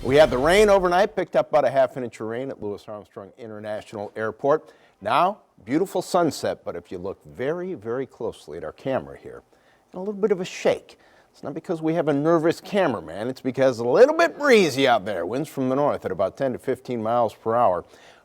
We had the rain overnight, picked up about a half an inch of rain at Louis Armstrong International Airport. Now, beautiful sunset, but if you look very, very closely at our camera here, a little bit of a shake. It's not because we have a nervous cameraman, it's because a little bit breezy out there. Winds from the north at about 10 to 15 miles per hour.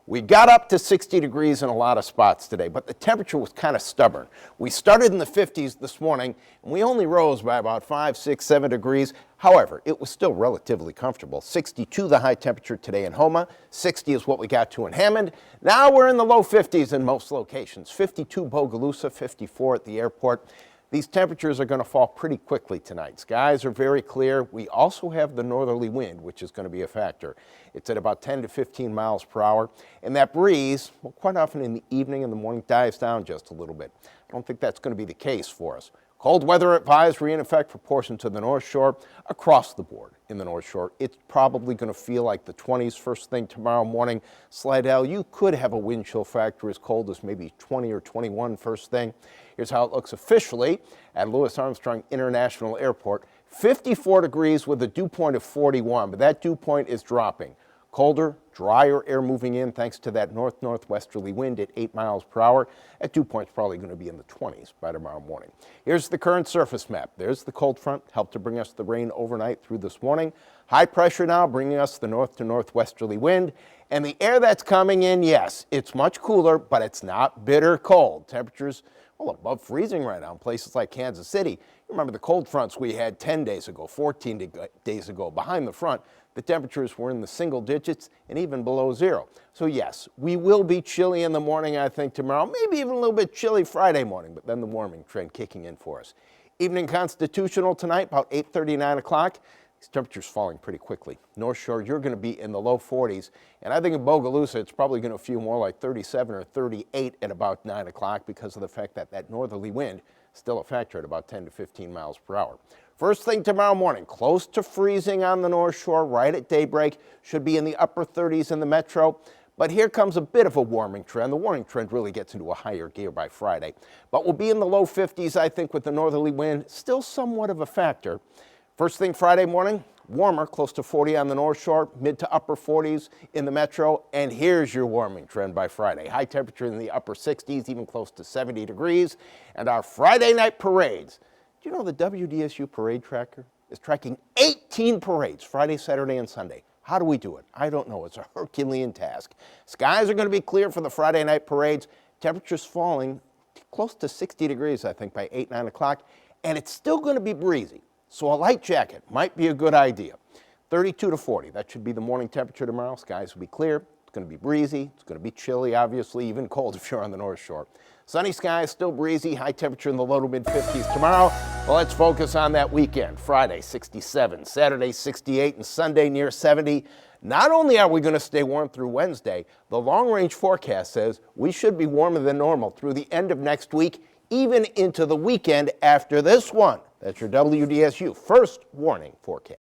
We got up to 60 degrees in a lot of spots today, but the temperature was kind of stubborn. We started in the 50s this morning, and we only rose by about 5, 6, 7 degrees. However, it was still relatively comfortable. 62 the high temperature today in Houma. 60 is what we got to in Hammond. Now we're in the low 50s in most locations. 52 Bogalusa, 54 at the airport. These temperatures are going to fall pretty quickly tonight. Skies are very clear. We also have the northerly wind, which is going to be a factor. It's at about 10 to 15 miles per hour. And that breeze, well, quite often in the evening and the morning, dies down just a little bit. I don't think that's going to be the case for us. Cold weather advisory in effect for portions of the North Shore across the board in the North Shore. It's probably going to feel like the 20s first thing tomorrow morning. Slidell, you could have a wind chill factor as cold as maybe 20 or 21 first thing. Here's how it looks officially at Louis Armstrong International Airport. 54 degrees with a dew point of 41, but that dew point is dropping. Colder, drier air moving in thanks to that north-northwesterly wind at 8 miles per hour. That dew point's probably going to be in the 20s by tomorrow morning. Here's the current surface map. There's the cold front, helped to bring us the rain overnight through this morning. High pressure now bringing us the north to northwesterly wind. And the air that's coming in, yes, it's much cooler, but it's not bitter cold. Temperatures, well, above freezing right now in places like Kansas City. Remember the cold fronts we had 10 days ago, 14 days ago. Behind the front, the temperatures were in the single digits and even below zero. So yes, we will be chilly in the morning, I think, tomorrow. Maybe even a little bit chilly Friday morning, but then the warming trend kicking in for us. Evening constitutional tonight, about 8:30, 9 o'clock. These temperatures falling pretty quickly. North Shore, you're going to be in the low 40s. And I think in Bogalusa, it's probably going to feel more like 37 or 38 at about 9 o'clock because of the fact that that northerly wind is still a factor at about 10 to 15 miles per hour. First thing tomorrow morning, close to freezing on the North Shore right at daybreak. Should be in the upper 30s in the metro. But here comes a bit of a warming trend. The warming trend really gets into a higher gear by Friday. But we'll be in the low 50s, I think, with the northerly wind. Still somewhat of a factor. First thing Friday morning, warmer, close to 40 on the North Shore, mid to upper 40s in the metro. And here's your warming trend by Friday. High temperature in the upper 60s, even close to 70 degrees. And our Friday night parades. Do you know the WDSU parade tracker is tracking 18 parades Friday, Saturday, and Sunday? How do we do it? I don't know. It's a Herculean task. Skies are going to be clear for the Friday night parades. Temperatures falling close to 60 degrees, I think, by 8, 9 o'clock. And it's still going to be breezy. So a light jacket might be a good idea. 32 to 40, that should be the morning temperature tomorrow. Skies will be clear. It's going to be breezy. It's going to be chilly, obviously, even cold if you're on the North Shore. Sunny skies, still breezy, high temperature in the low to mid 50s tomorrow. Well, let's focus on that weekend. Friday, 67, Saturday, 68, and Sunday near 70. Not only are we going to stay warm through Wednesday, the long-range forecast says we should be warmer than normal through the end of next week, even into the weekend after this one. That's your WDSU first warning forecast.